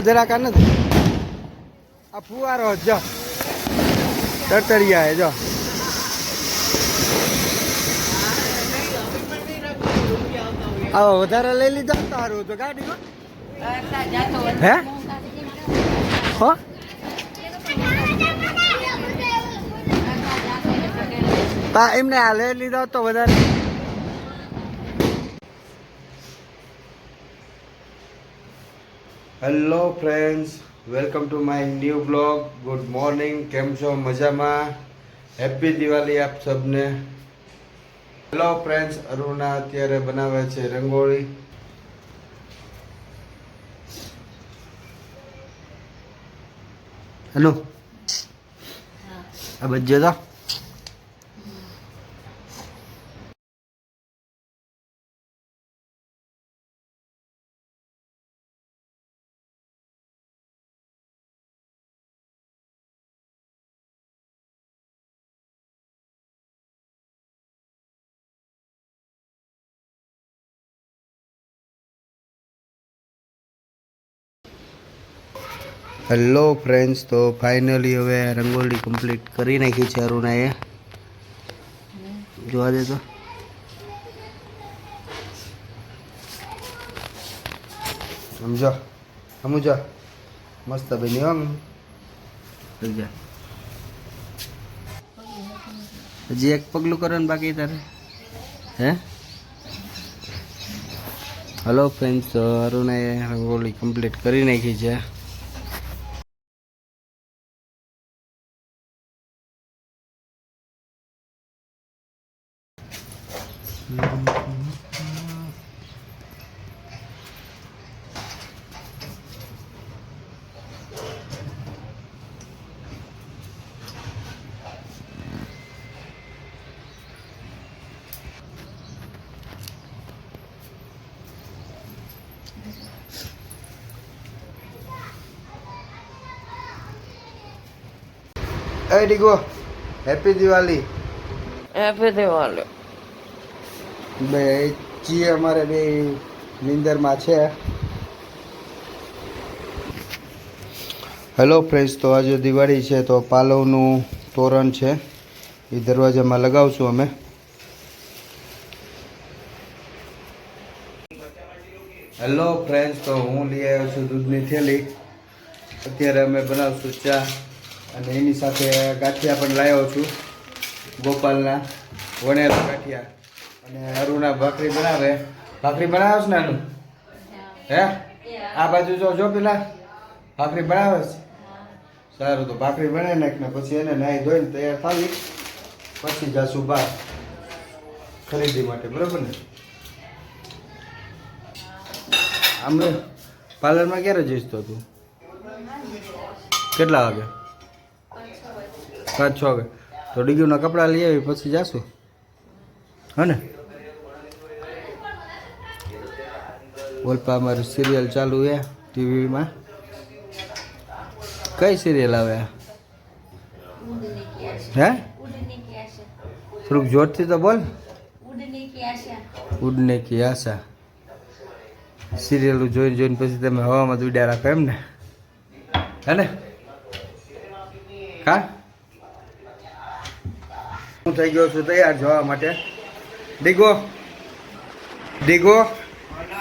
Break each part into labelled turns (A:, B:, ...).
A: જરા કા નથી આ ફુવારો જો તરતરિયા જો આવો વધારે લઈ લીધા તો સારું તો ગાડીમાં હે હો તા એમને આ લઈ લીધા તો વધારે hello friends welcome to my new blog good morning કેમ છો મજામાં હેપી દિવાળી આપ સબને હેલો ફ્રેન્ડ્સ અરુણા અત્યારે બનાવે છે રંગોળી હેલો આ બજ્જો તો હેલો ફ્રેન્ડ્સ તો ફાઇનલી હવે રંગોળી કમ્પ્લીટ કરી નાખી છે અરુણાએ જોવા દે તો સમજો મસ્ત બની આમ હજી એક પગલું કરવાનું બાકી તારે હે હેલો ફ્રેન્ડ્સ તો અરુણાએ રંગોળી કમ્પ્લીટ કરી નાખી છે એ ડીગો હેપી દિવાળી બે છીએ અમારે બે નિંદરમાં છે હેલો ફ્રેન્ડ્સ તો આજે દિવાળી છે તો પાલવનું તોરણ છે એ દરવાજામાં લગાવશું અમે હેલો ફ્રેન્ડ્સ તો હું લઈ આવ્યો છું દૂધની થેલી અત્યારે અમે બનાવશું ચા અને એની સાથે ગાંઠિયા પણ લાવ્યો છું ગોપાલના વણેલા ગાંઠિયા અને અરુણા ભાખરી બનાવે છે ને એનું હે આ બાજુ જો પેલા ભાખરી બનાવે છે સારું તો ભાખરી બનાવી નાખ ને પછી એને નાહી ધોઈને તૈયાર થાવી પછી જાશું બહાર ખરીદી માટે બરાબર ને અમે પાર્લરમાં ક્યારે જઈશ તો તું કેટલા વાગે 5-6 વાગે તો ડીગીના કપડાં લઈ આવી પછી જાશું હે ને બોલપા અમારું સિરિયલ ચાલુ છે ટીવીમાં કઈ સિરિયલ આવે હે થોડુંક જોરથી તો બોલ ઉડને કી આશા સિરિયલ જોઈને પછી તમે હવામાં જ ઉડ્યા રાખો એમ ને હે ને કા હું થઈ ગયો છું તૈયાર જવા માટે ડીગો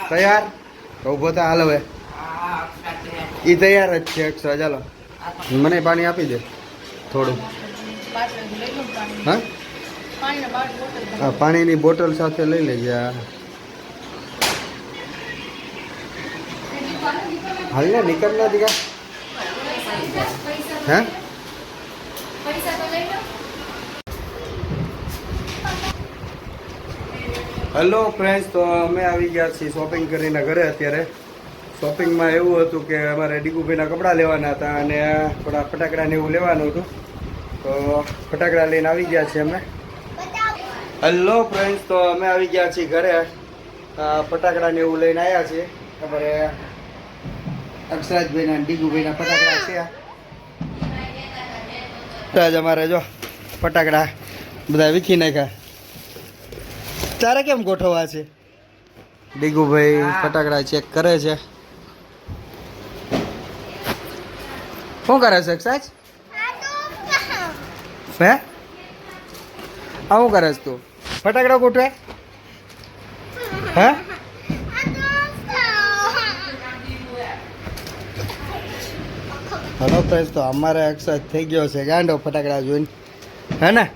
A: તૈયાર તો ઉભો થા હાલ હવે એ તૈયાર જ છે અક્ષરા ચાલો મને પાણી આપી દે થોડું હા પાણીની બોટલ સાથે લઈ લેજે હાલ ને નીકળ ના દીકા હે હેલો ફ્રેન્ડ્સ તો અમે આવી ગયા છીએ શોપિંગ કરીને ઘરે અત્યારે શોપિંગમાં એવું હતું કે અમારે ડીગુભાઈના કપડાં લેવાના હતા અને થોડા ફટાકડાને એવું લેવાનું હતું તો ફટાકડા લઈને આવી ગયા છીએ અમે હેલો ફ્રેન્ડ્સ તો અમે આવી ગયા છીએ ઘરે ફટાકડાને એવું લઈને આવ્યા છીએ અમારે અક્ષરાજભાઈના ડીગુભાઈના ફટાકડા છે આજ અમારે જો ફટાકડા બધા વીખી નાખ્યા તારે કેમ ગોઠવવા છે ડીગુભાઈ ફટાકડા ચેક કરે છે શું કરે છે સાચ હે આ શું કરે છે તું ફટાકડા ગોઠવે હે હલો ફ્રેન્ડ્સ તો અમારે એક્સરસાઇઝ થઈ ગયો છે ગાંડો ફટાકડા જોઈને હે ને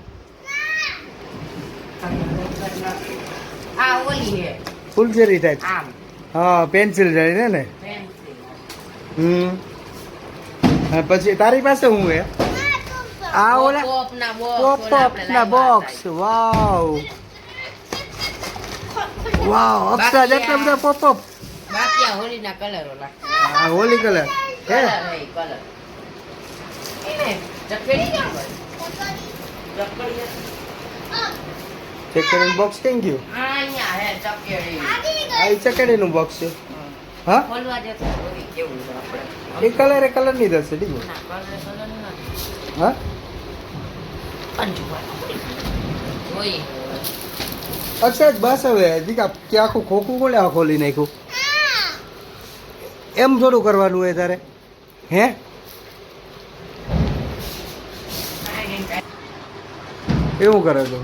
B: આ ઓલી હે
A: ફૂલઝેરી ટાઈપ
B: આમ
A: હા પેન્સિલ જાય ને
B: પેન્સિલ
A: અને પછી તારી પાસે હું હે આ ઓલા પોપ ના બોક્સ વાવ વાવ અક્ષર એટલા બધા પોપ
B: બાકી આ હોલીના કલરો લાગતા
A: આ હોલી કલર હે
B: કલર હે કલર એને ચકડી ક્યાં ગઈ ચકડી
A: ચકડી બોક્સ કેમ ગયું
B: આ અહીંયા હે ચકડી
A: આ ચકડી નું બોક્સ છે હા
B: ખોલવા દે તો ઓલી કેવું છે આપણે
A: એ કલર ની દશે ડીગો
B: ના કલર નથી
A: હા
B: અંજુવા ઓય
A: અક્ષર બસ હવે દીકા કે આખું ખોખું કોલે આ ખોલી નાખ્યું એમ થોડું કરવાનું હોય તારે હે એવું કરે તો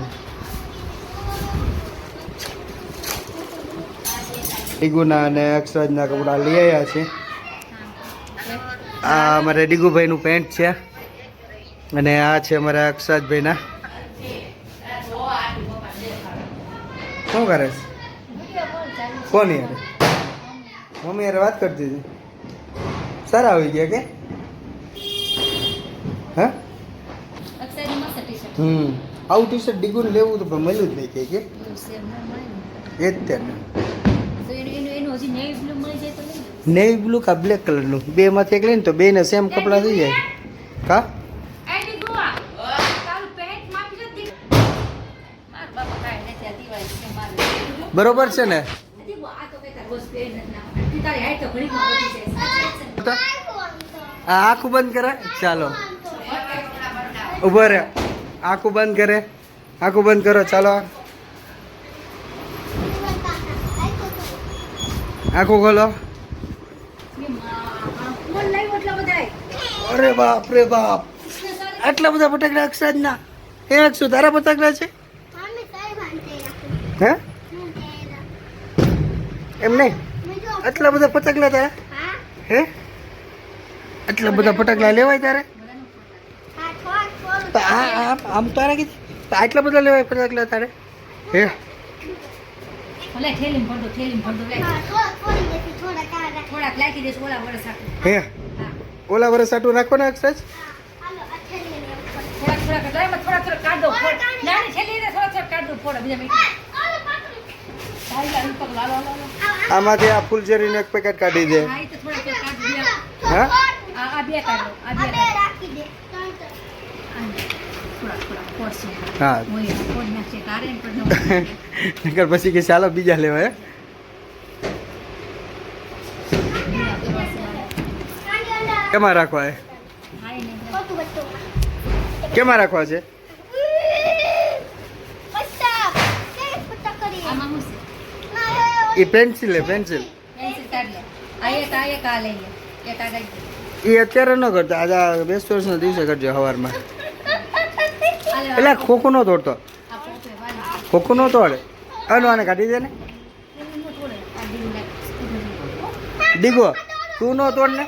A: ડીગુના અને અક્ષરાજના કપડા લઈ આવ્યા છે આ અમારે ડીગુભાઈનું પેન્ટ છે અને આ છે અમારા અક્ષરાજભાઈના શું કરે છે કોણ યાર મમ્મી યાર વાત કરતી હતી સારા આવી ગયા કે હા આવું ટી શર્ટ ડીગુને લેવું તો પણ મળ્યું જ નહીં કે એ જ ત્યાં નેવી બ્લુ કા બ્લેક કલરનું બે માંથી એક લઈને તો બે ને સેમ કપડા થઈ જાય કા બરોબર છે ને આ આખું બંધ કરે ચાલો ઉભો રે આખું બંધ કરે આખું બંધ કરો ચાલો આખું ખોલો અરે બાપ રે બાપ આટલા બધા ફટાકડા અક્ષરાજ ના એ અક્ષુ તારા ફટાકડા છે હે એમ નહીં આટલા બધા ફટાકડા તારા હે આટલા બધા ફટાકડા લેવાય તારે આમ તારે કીધું આટલા બધા લેવાય ફટાકડા તારે હે હે ઓલા વરસ આટું રાખો ને અક્ષરાજ આમાંથી આ ફૂલઝેરીનું એક પેકેટ કાઢી દે હા હા નકર પછી કે ચાલો બીજા લેવા હે કેમાં રાખવા હે કેમાં રાખવા છે એ પેન્સિલ હે પેન્સિલ એ અત્યારે ન કરતો આજે 20 વર્ષના દિવસે કરજો સવારમાં એટલે ખોખું ન તોડતો ખોખું ન તોડે આને કાઢી દે ને ડીગો તું ન તોડ ને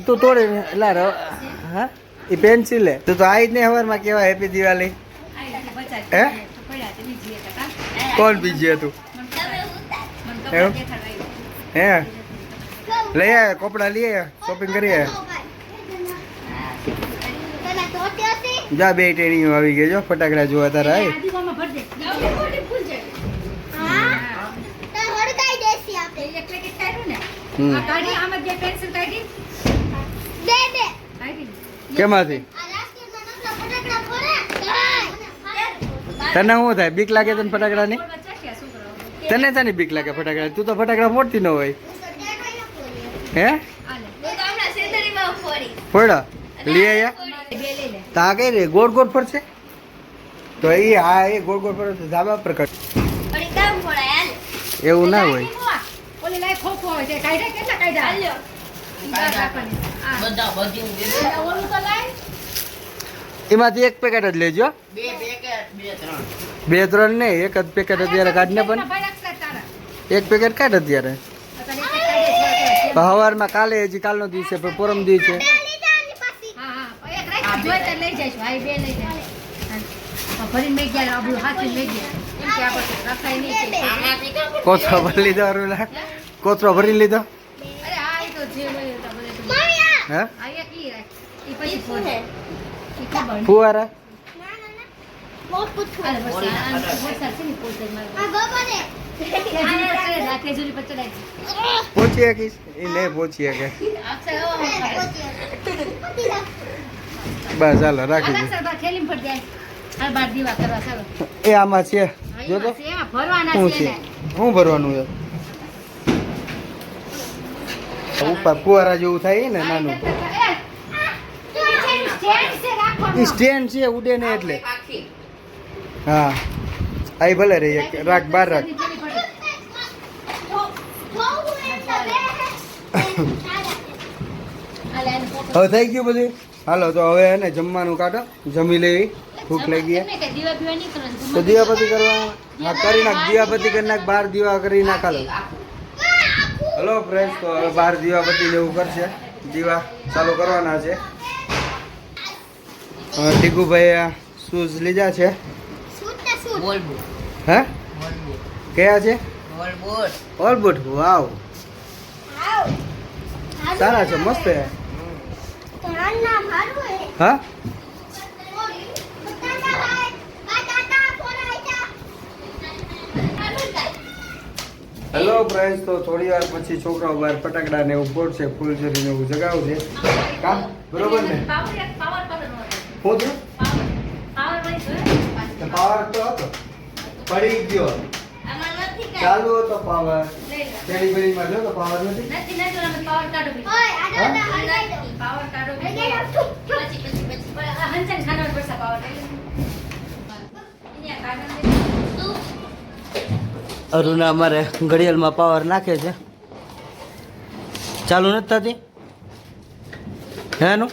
A: તું તોડે એટલે હા એ પેન્સિલ હે તું તો આવી જ નહીં સવારમાં કેવા હેપી દિવાળી હે કોણ બીજી હતું એવું હે લઈ આયા કપડા લઈ આયા શોપિંગ કરી આયા જા બે ટેણીઓ આવી ગઈ જો ફટાકડા જોવા તારા આવી કેમાંથી તને શું થાય બીક લાગે તને ફટાકડાની તને તાની બીક લાગે ફટાકડા તું તો ફટાકડા ફોડતી ન હોય હે ફોડા લઈ આયા તા કઈ રે ગોળ ગોળ ફરશે તો એ હા એ ગોળ ગોળ ફરે ધાબા પર કટ એવું ના હોય
B: બધા બધું
A: એમાંથી એક પેકેટ જ લેજો.
B: બે પેકેટ બે ત્રણ
A: 2-3 નહીં, એક જ પેકેટ અત્યારે કાઢને પણ એક પેકેટ કાઢ અત્યારે. સવારમાં કાલે હજી કાલનો દિવસે પરમ દિવસે કોથળો ભરી લીધો. અરુલા કોથળો ભરી લીધો. હે ફુવારા પહોંચી શકીશ એ નહીં પહોંચી શકે. બસ ચાલો રાખી દો. એ આમાં છે જો તો શું છે, શું ભરવાનું છે? ઉપર ફુવારા જેવું થાય ને નાનું સ્ટેન્ડ છે, ઉડે ને એટલે. હા આ ભલે રે રાખ બહાર રાખ. હવે થઈ ગયું બધું. હાલો તો હવે ને જમવાનું કાઢો, જમી લેવી, ભૂખ લાગી. તો દીવાબત્તી કરવા હા કરી નાખ, દીવાબત્તી કરી નાખ, બહાર દીવા કરી નાખ. હાલો હલો ફ્રેન્ડ્સ, તો હવે બહાર દીવાબત્તી જેવું કરશે, દીવા ચાલુ કરવાના છે. ટીકુભાઈ શૂઝ લીધા છે. હે કયા છે? All boot. વાવ સારા છે, મસ્ત છે. હા હેલો ફ્રેન્ડ્સ, તો થોડી વાર પછી છોકરાઓ બહાર ફટાકડા ને એવું ફોડશે, ફૂલઝડી ને એવું જગાવશે. કા બરોબર ને? શું થયું? પાવર તો હતો, પડી ગયો. ચાલુ હતો પાવર. તેડી બેડીમાં જો તો પાવર નથી. અરુણા અમારે ઘડિયાળમાં પાવર નાખે છે. ચાલુ નથી થતી હેનું?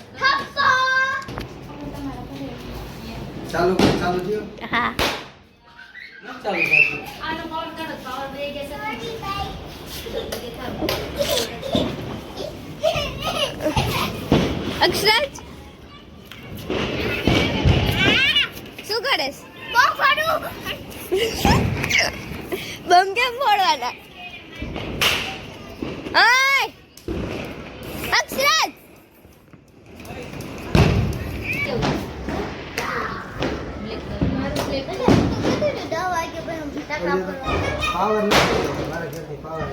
A: ચાલુ ચાલુ થયો.
C: હા
A: ચાલુ થતું.
C: અક્ષરાજ શું કરેસ? બમ કેમ ફોડવાના? આય અક્ષરાજ
A: પાવર નથી મારે ઘરથી પાવર.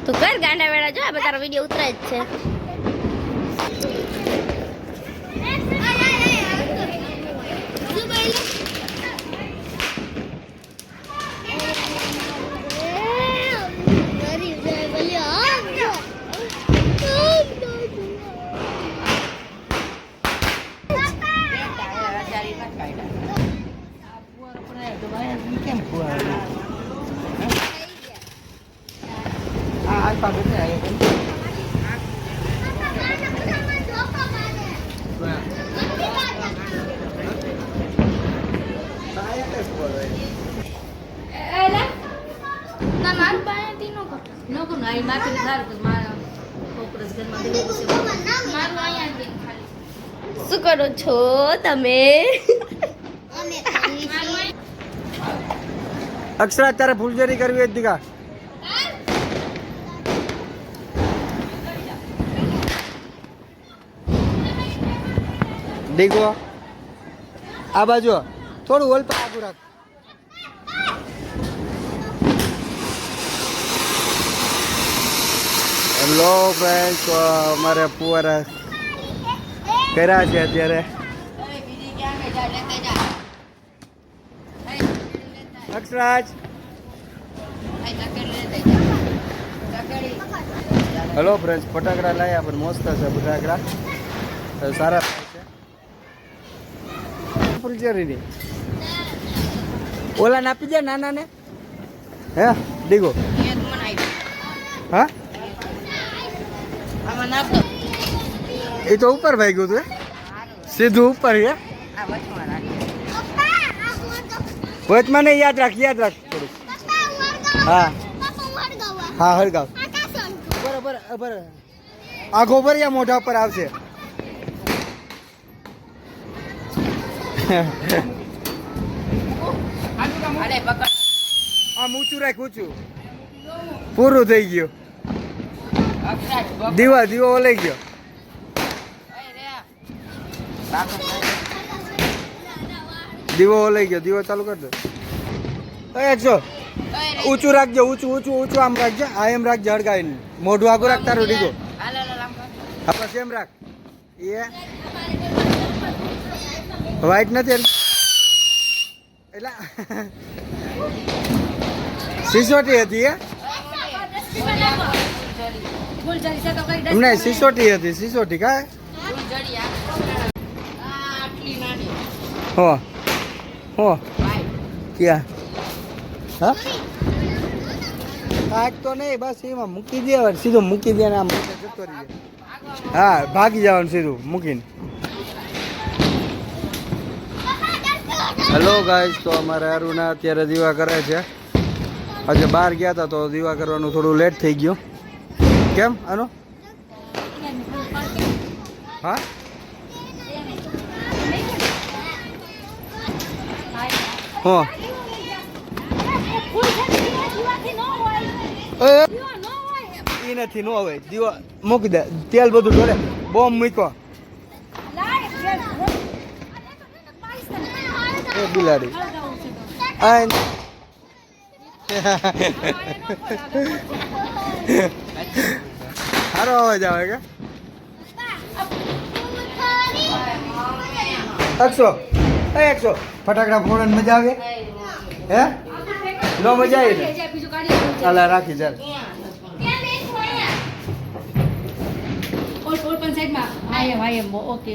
C: તું કર ગાંડા વેળા, જો આપણે તારો વિડીયો ઉતરે જ છે. શું કરો છો તમે?
A: અક્ષરા તારે ફૂલઝડી કરવી જ દીકા. દીકો આ બાજુ થોડું હોલ પર આગું રાખ. હેલો ફ્રેન્ડ્સ, તો અમારે ફુવારા કર્યા છે અત્યારે. અક્ષરાજ હેલો ફ્રેન્ડ્સ, ફટાકડા લાયા પણ મસ્ત છે ફટાકડા, સારા થાય છે. ફૂલઝડીની ઓલા ને આપી દે નાના ને. હે ડીગો
B: એ મને આવી.
A: હા
B: આમાં નાખ દો.
A: એ તો ઉપર ભાઈ ગયું તું સીધું ઉપર હે.
B: આ વચમાં રાખી.
A: વચમાં નહીં યાદ રાખ થોડુંક. હા હા હળગાવ બરાબર બરાબર. આંખો પર યા મોઢા પર આવશે.
B: અરે પકડ.
A: આમ ઊંચું રાખ ઊંચું. પૂરું થઈ ગયું.
B: અક્ષરાજ પકડ.
A: દીવો ઓલાઈ ગયો.
B: ઓય રે. બાકસ
A: દીવો ઓલાઈ ગયો. દીવો ચાલુ કરી દો. એ 100
B: ઓય રે.
A: ઊંચું રાખજો ઊંચું આમ રાખજે. આ એમ રાખજે હળગાવીને. મોઢું આગું રાખ તારું ડીગો.
B: હાલ આમ કર.
A: હા બસ એમ રાખ. એ વાઈટ નથી એટલે સિસોટી હતી એ એમને સિસોટી કા
B: ફૂલઝડી આ આટલી નાની.
A: હો
B: ભાઈ
A: ક્યાં હા કાંઈક તો નહીં બસ એમાં મૂકી દે સીધું મૂકી દે ને આમ જતો રહીએ. હા ભાગી જવાનું સીધું મૂકીને. હેલો ગાઈસ તો અમારે અરુણા અત્યારે દીવા કરે છે. આજે બહાર ગયા હતા તો દીવા કરવાનું થોડું લેટ થઈ ગયું. કેમ આનો હા હો એ નથી નો હવે દીવા મૂકી દે. તેલ બધું ઢોળે. બોમ્બ મૂક્યો એ બિલાડી આ સારો અવાજ આવે કે 100 ફટાકડા ફોડવાની મજા આવે હે નો મજા આવી ને ચાલ રાખી ચાલ.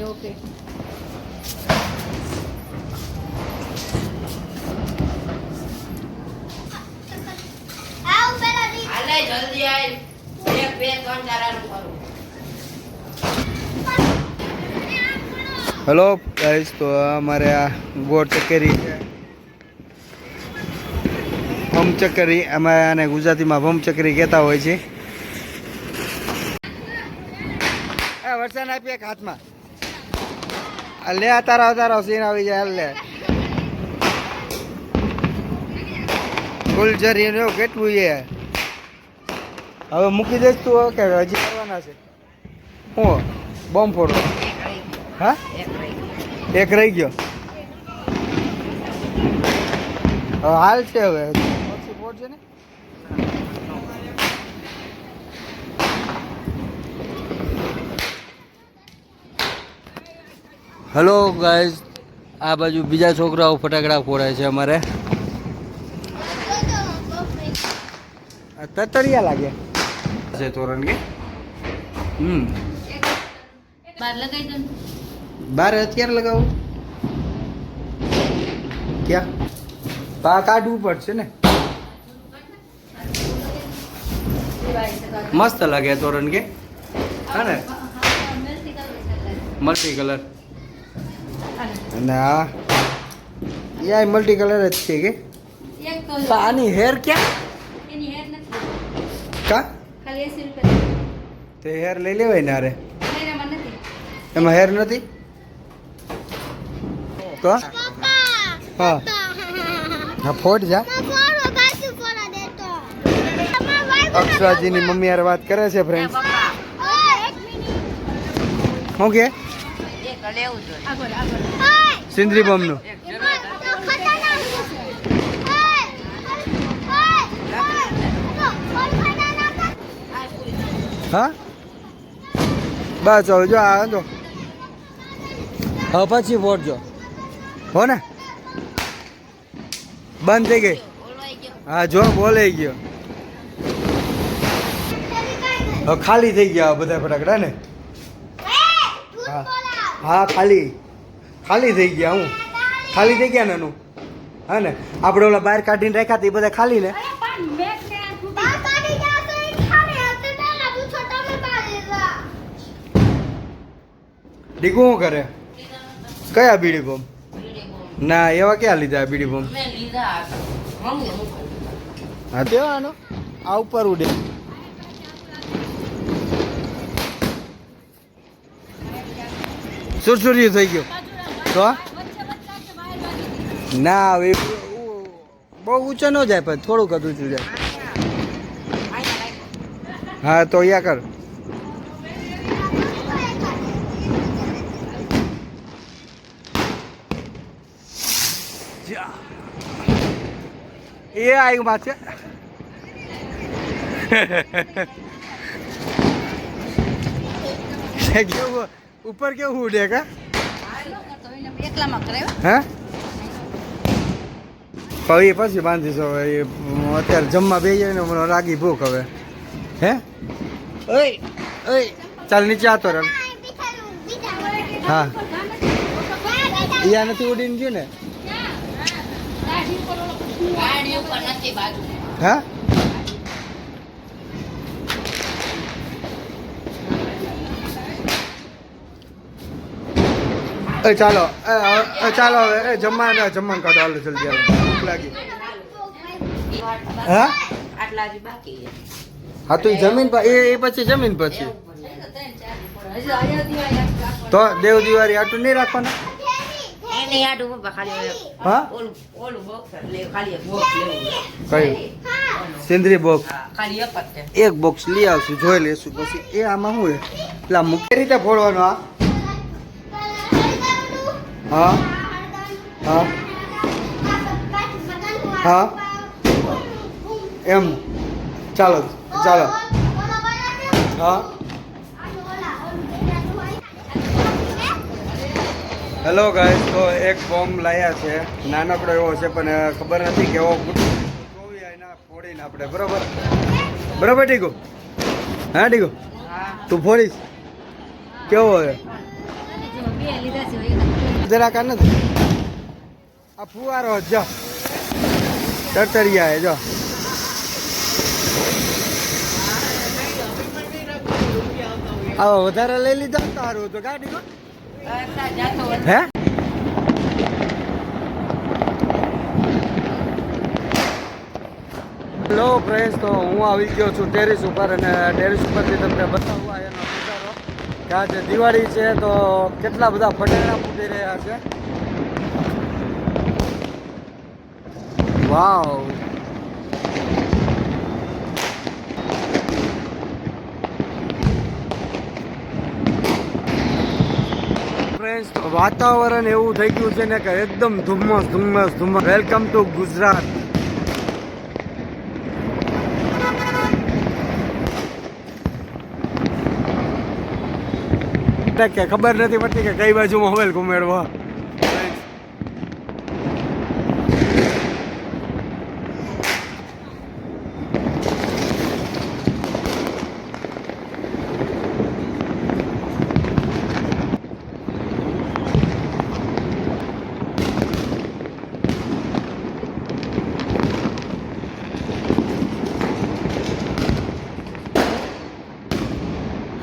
C: ઓકે
B: હાલે જલ્દી આય. 1 2 3 4 આનું કરું.
A: હેલો ગાઈસ તો અમારે આ ગોળ ચકેરી છે. ભમ ચકરી અમે આને ગુજરાતીમાં ભમ ચકરી કહેતા હોય છે. વરસાદ આપી એક હાથમાં લે તારા સીન આવી જાય લે. ફૂલઝરી ને એવું કેટલું છે હવે મૂકી દઈશ તું કે હજી કરવાના છે હું બોમ્બ ફોડો. હા એક રહી ગયો હવે હાલ છે હવે પછી ફોડશે ને. હેલો ગાઈઝ આ બાજુ બીજા છોકરાઓ ફટાકડા ફોડાય છે અમારે. તતરિયા લાગે છે તોરણ કે
C: બાર લગાઈ દો.
A: બાર અત્યારે લગાવું ક્યાં પા કાઢવું પડશે ને. મસ્ત લાગે તોરણ કે હા ને મલ્ટી કલર અને આ યા મલ્ટી કલર જ છે કે આની હેર ક્યાં કા તે હેર લઈ લેવાય ને અરે એમાં હેર નથી તો હા હા ફોટ જા. અક્ષરાજીની મમ્મી યાર વાત કરે છે ફ્રેન્ડ. શું કે
B: એક લેવું જોઈએ.
A: સિંદરી બમનું હા બસ હવે જો આ તો હવે પછી ફોડજો હો ને. બંધ થઈ ગઈ
B: ઓલવાઈ ગયો.
A: હા જો બોલાઈ ગયો હવે ખાલી થઈ ગયા આ બધા ફટાકડા ને. હા ખાલી થઈ ગયા હું ખાલી થઈ ગયા નાનું હા ને આપણે ઓલા બહાર કાઢીને રાખ્યા હતા એ બધા ખાલી ને ડીગુ શું કરે કયા બીડી બોમ્બ ના એવા ક્યાં લીધા બીડી બોમ્બ
B: મેં લીધા મમ્મી હું
A: હા દેવાનો આ ઉપર ઉડે સુરસુર્યું થઈ ગયું તો ના હવે બહુ ઊંચો ન જાય પણ થોડુંક જ ઊંચું જાય હા તો અહીંયા કર એ આવ્યું માથે કેવું ઉપર કેવું ઉડે કા હા હવે પછી બાંધીશ હવે એ અત્યારે જમવા બે જાય ને મને લાગી ભૂખ હવે હે ઓય ઓય ચાલ નીચે આતો રમ હા યા નથી ઉડીને ગયું ને
B: ગાડી ઉપર નથી બાજુ
A: હા ચાલો ચાલો હવે જમવાનું કાઢો હાલો જલ્દી હાલો ભૂખ લાગી હા
B: આટલા જ બાકી છે
A: હા તો જમીન એ પછી જમીન પછી તો દેવ દિવાળી આટલું નહીં રાખવાના
B: એની આડું પપ્પા ખાલી
A: હા
B: ઓલું બોક્સ લે ખાલી એક બોક્સ લેવું
A: કયું સિંદરી બોક્સ
B: ખાલી એક જ છે
A: એક બોક્સ લઈ આવશું જોઈ લેશું પછી એ આમાં શું છે એટલે આમ કઈ રીતે ફોડવાનું હા હા હા એમ ચાલો ચાલો હા હેલો ગાઈસ તો એક બોમ્બ લાયા છે નાનકડો એવો છે પણ ખબર નથી કેવો ફોડીને આપણે બરોબર બરોબર ટીકુ હા ટીકુ તું ફોડીશ કેવો હોય જરાક નથી આ ફુવારો જો ટટરિયા જો આવો વધારે લઈ લીધા સારું તો ગાડી હે હેલો ફ્રેન્ડ્સ તો હું આવી ગયો છું ટેરેસ ઉપર અને ટેરેસ ઉપરથી તમને બતાવવા એનો નજારો કે આજે દિવાળી છે તો કેટલા બધા ફટાકડા ફૂટી રહ્યા છે વાવ ફ્રેન્ડ્સ વાતાવરણ એવું થઈ ગયું છે ને કે એકદમ ધુમ્મસ ધુમ્મસ ધુમ્મસ વેલકમ ટુ ગુજરાત કે ખબર નથી પડતી કે કઈ બાજુ મોબાઈલ ઘુમેડવો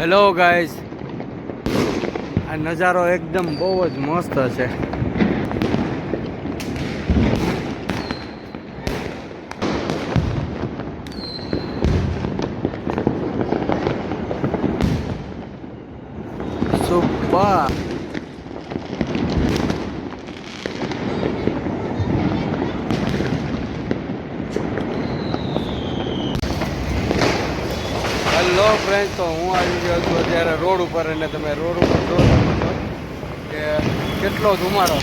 A: હેલો ગાઈસ આ નજારો એકદમ બહુ જ મસ્ત છે સુપર હેલો ફ્રેન્ડ તો હું આવી ગયો છું અત્યારે રોડ ઉપર અને તમે રોડ ઉપર જોઈ શકો છો કે કેટલો ધુમાડો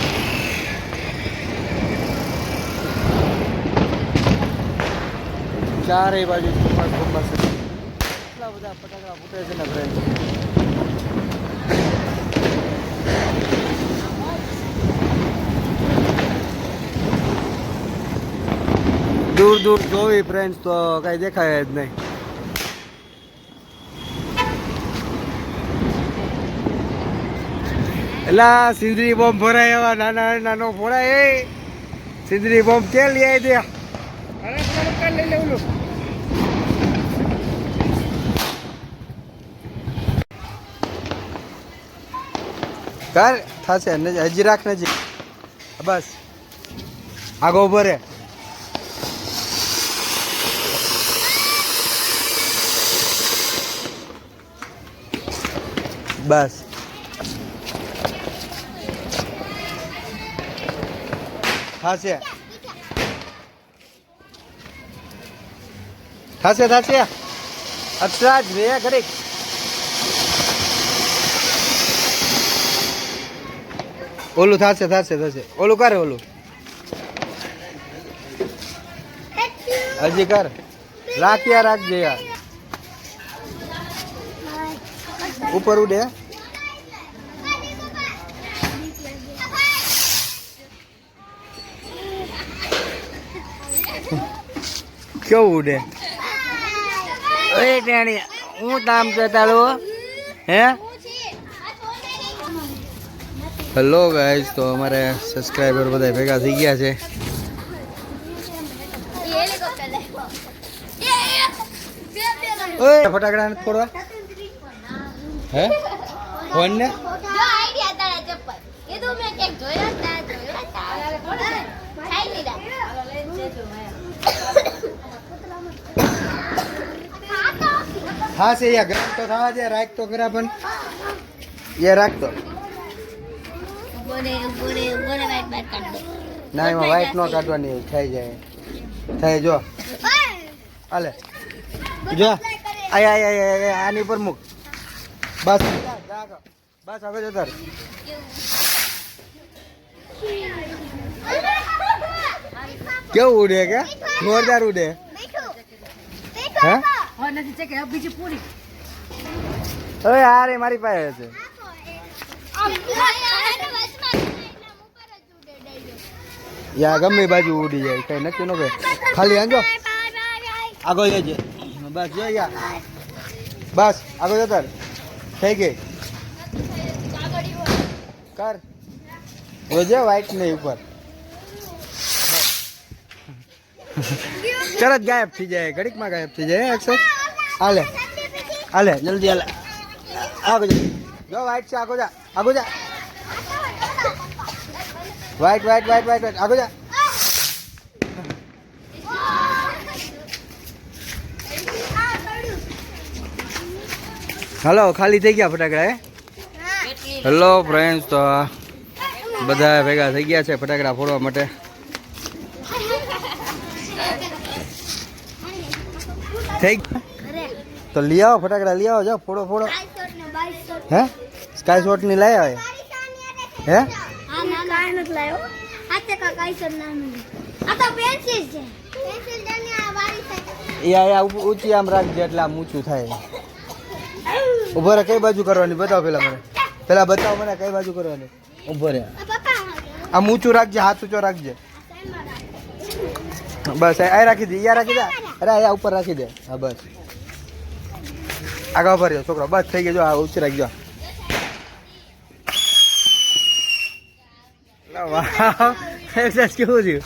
A: ચારેય બાજુ ધુમ્મસ ધુમ્મસ કેટલા બધા ફટાકડા ફૂટે છે ને ફ્રેન્ડ દૂર દૂર જોવી ફ્રેન્ડ્સ તો કઈ દેખાય જ નહીં એલા સિંદરી બોમ્બ ભરાય એવા નાનો ફોડાય સિદ્રી બોમ્બ કે લઈ આવી દે. અરે પેલા લઈ લે ઓલું. કર થશે હજી રાખ નજીક. બસ આગો ઉભો રે. બસ થશે થશે થશે અત્યારે જ રે ઘડીક. ઓલું થશે થશે થશે. ઓલું કરે ઓલું હજી કર. રાખ યાર રાખજે યાર. ઉપર ઉડે. કેવું ઉડે? ઓય ટેણી હું કામ કરતા હે. હેલો ગાઈસ, તો અમારે સબસ્ક્રાઈબર બધા ભેગા થઈ ગયા છે. ઓય ફટાકડા નથી ફોડવા હે ફોન ને. હા છે યાર ગરમ તો થવા દે. રાખ તો ખરા પણ યાર રાખ તો. ના એમાં વાઈટ નો કાઢવાની થઈ જાય. થઈ જો હાલે જો આની ઉપર મૂક. બસ બસ હવે જતા. કેવું ઉડે કે જોરદાર ઉડે હે. હવે યાર મારી પાસે છે. યા ગમે બાજુ ઉડી જાય કઈ નક્કી ન ભાઈ. ખાલી આંજો આગળ જજે. બસ જો યા બસ આગળ જતા થઈ ગઈ. કર રોજે વાઈટ નહીં ઉપર. તરત ગાયબ થઈ જાય. ઘડીકમાં ગાયબ થઈ જાય. અક્ષર હાલે હાલે જલ્દી હાલે. આગળ જો વાઈટ છે. આગળ જા આગળ જા. White white white white white આગળ જા. હલો ખાલી થઈ ગયા ફટાકડા હે. હેલો ફ્રેન્ડ્સ, તો બધા ભેગા થઈ ગયા છે ફટાકડા ફોડવા માટે. થઈ તો લઈ આવો ફટાકડા લઈ આવો. જાઓ ફોડો ફોડો. હે સ્કાય શોટ ની લાયા હોય હે. ઊંચી આમ રાખજે એટલે આમ ઊંચું થાય. ઉભો રે. કઈ બાજુ કરવાની બતાવો પેલા મને. પેલા બતાવો મને કઈ બાજુ કરવાની. ઉભો રે. આમ ઊંચું રાખજે. હાથ ઊંચો રાખજે. બસ આ રાખી દે. યા રાખી દે. અરે આ ઉપર રાખી દે. હા બસ આગળ ઉભા રહ્યો છોકરો. બસ થઈ ગયો. જો આ ઊંચી રાખજો. વાહ કેવું થયું.